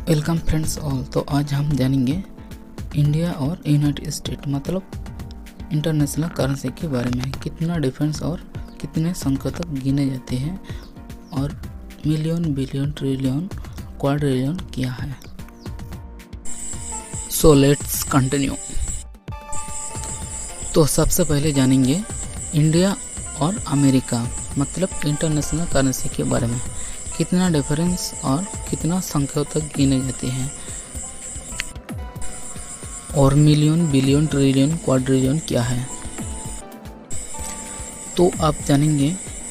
Welcome friends all. तो आज हम जानेंगे इंडिया और यूनाइटेड स्टेट मतलब इंटरनेशनल करेंसी के बारे में। कितना डिफरेंस और कितने संख्या तक गिने जाते हैं और मिलियन, बिलियन, ट्रिलियन, क्वाड्रिलियन क्या है। So let's continue. तो सबसे पहले जानेंगे इंडिया और अमेरिका मतलब इंटरनेशनल करेंसी के बारे में। कितना डिफरेंस और कितना संख्या तक गिने जाते हैं और मिलियन, बिलियन, ट्रिलियन, क्वाड्रिलियन क्या है। तो आप जानेंगे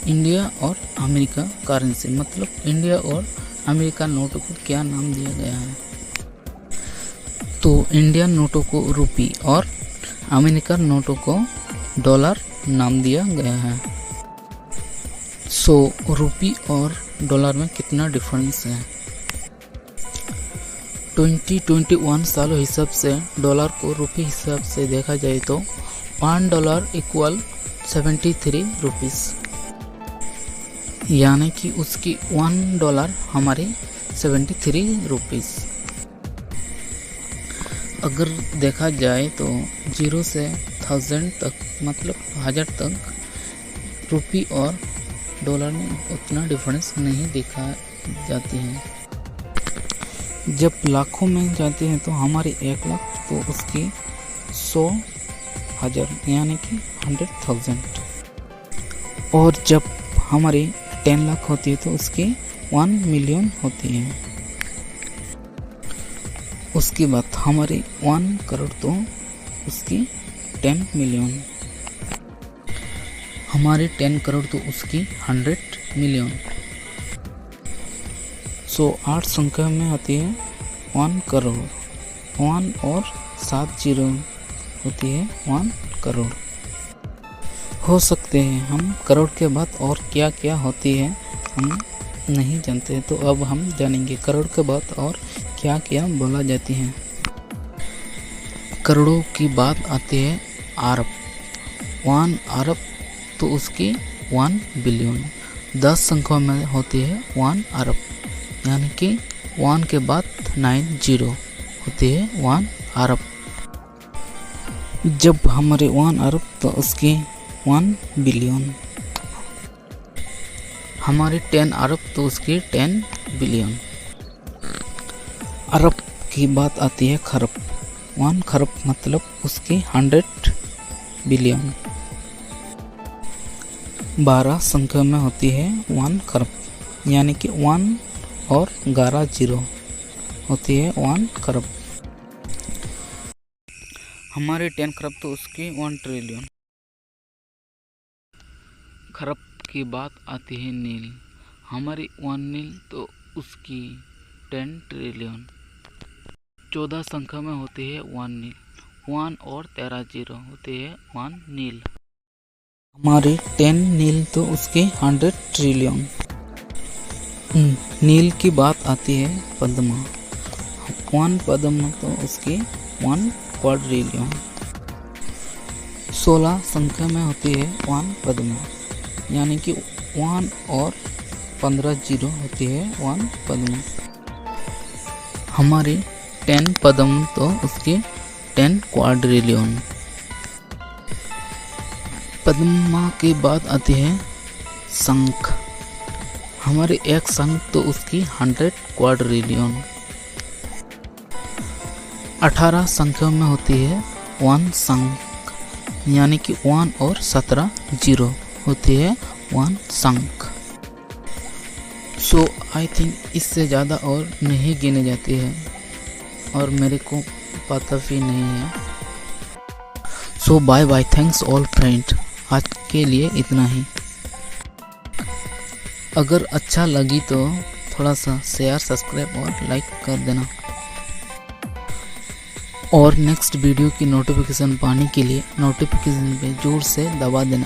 इंडिया और अमेरिका करेंसी मतलब इंडिया और अमेरिका नोटों को क्या नाम दिया गया है। तो इंडियन नोटों को रुपी और अमेरिकन नोटों को डॉलर नाम दिया गया है। सो रुपी और डॉलर में कितना डिफरेंस है। 2021 सालों हिसाब से डॉलर को रुपी हिसाब से देखा जाए तो $1 इक्वल 73 रुपीस, यानी कि उसकी $1 हमारी 73 रुपीस। अगर देखा जाए तो 0 से 1000 तक मतलब 1000 तक रुपी और डॉलर में उतना डिफरेंस नहीं देखा जाती है। जब लाखों में जाते हैं तो हमारे 1 लाख तो उसकी 100,000 यानी कि 100,000, और जब हमारी 10 लाख होती है तो उसकी 1 मिलियन होती है। उसके बाद हमारी 1 करोड़ तो उसकी 10 मिलियन, हमारी 10 करोड़ तो उसकी 100 मिलियन। सो 8 संख्या में होती है 1 करोड़, 1 और 7 जीरो होती है 1 करोड़। हो सकते हैं हम करोड़ के बाद और क्या क्या होती है हम नहीं जानते, तो अब हम जानेंगे करोड़ के बाद और क्या क्या बोला जाती है। करोड़ों की बात आती है अरब। 1 अरब तो उसकी 1 बिलियन। 10 संख्या में होती है 1 अरब, यानी कि 1 के बाद 9 जीरो होती है 1 अरब। जब हमारे 1 अरब तो उसकी 1 बिलियन, हमारी 10 अरब तो उसकी 10 बिलियन। अरब की बात आती है खरब। 1 खरब मतलब उसकी 100 बिलियन। 12 संख्या में होती है 1 खरब, यानी कि 1 और 11 जीरो होती है 1 खरब। हमारे 10 खरब तो उसकी 1 ट्रिलियन। खरब की बात आती है नील। हमारी 1 नील तो उसकी 10 ट्रिलियन। 14 संख्या में होती है 1 नील। 1 और 13 जीरो होती है 1 नील। हमारी 10 नील तो उसकी 100 ट्रिलियन। नील की बात आती है पद्मा। 1 पद्मा तो उसकी 1 क्वाड्रिलियन। 16 संख्या में होती है 1 पद्मा, यानी कि 1 और 15 जीरो होती है 1 पद्मा। हमारी 10 पद्म तो उसकी 10 क्वाड्रिलियन। पद्मा की बात आती है शंख। हमारे 1 शंख तो उसकी 100 क्वाड्रिलियन। 18 संख्या में होती है 1 शंख, यानी कि 1 और 17 जीरो होती है 1 शंख। सो आई थिंक इससे ज़्यादा और नहीं गिने जाती है और मेरे को पता भी नहीं है। So bye bye, thanks all friend. आज के लिए इतना ही। अगर अच्छा लगी तो थोड़ा सा शेयर, सब्सक्राइब और लाइक कर देना, और नेक्स्ट वीडियो की नोटिफिकेशन पाने के लिए नोटिफिकेशन पे जोर से दबा देना।